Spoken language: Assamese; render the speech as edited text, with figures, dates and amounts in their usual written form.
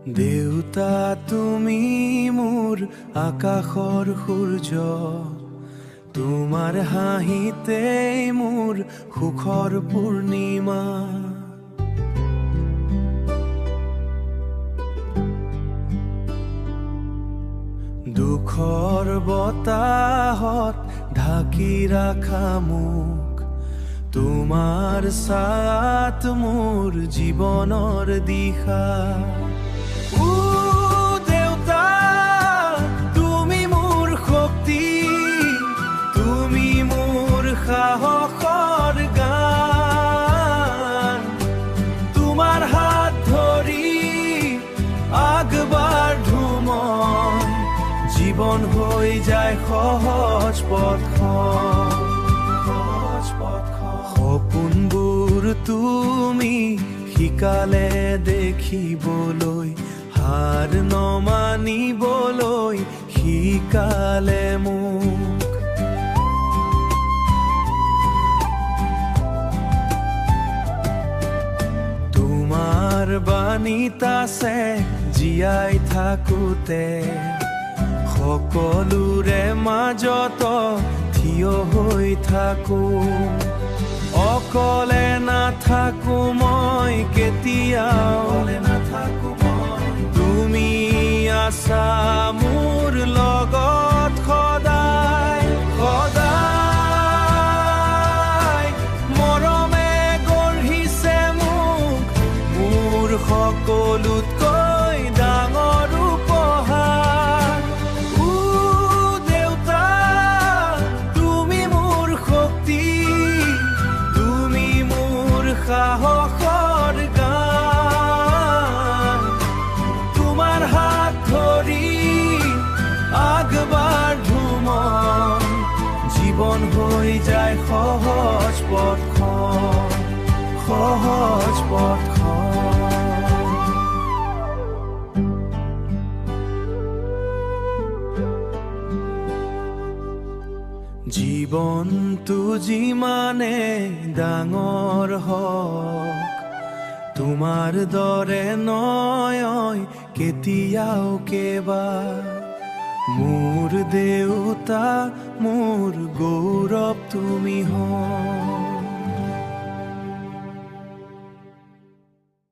দেউতা তুমি মোৰ আকাশৰ সূৰ্য, তোমাৰ হাঁহিতেই মোৰ সুখৰ পূৰ্ণিমা। দুখৰ বতাহত ঢাকি ৰাখা মোক, তোমাৰ ছায়াত মোৰ জীৱনৰ দিশা। দেউতা তুমি মোৰ শক্তি, তুমি মোৰ সাহসৰ গান। তোমাৰ হাত ধৰি আগবাঢ়ো মই, জীৱন হৈ যায় সহজ পথখন। সপোনবোৰ তুমি শিকালে দেখিবলৈ, হাৰ নমানিবলৈ শিকালে মোক। তোমাৰ বাণীত আছে জীয়াই থাকোতে, সকলোৰে মাজত থিয় হৈ থাকো। অকলে নাথাকো মই কেতিয়াও, তুমি আছা মোৰ লগত সদায় সদায়। মৰমে গঢ়িছে মোক মোৰ সকলোতকৈ ডাঙৰ উপহাৰ। দেউতা তুমি মোৰ শক্তি, তুমি মোৰ সাহসৰ গান। তোমাৰ হাত ধৰি আগবাঢ়ো মই, জীৱন হৈ যায় সহজ পথখন, সহজ পথখন। জীৱনটো যিমানে ডাঙৰ হওক, তোমাৰ দৰে নয় কেতিয়াও কেবা। মোৰ দেউতা মোৰ গৌৰৱ তুমি হও।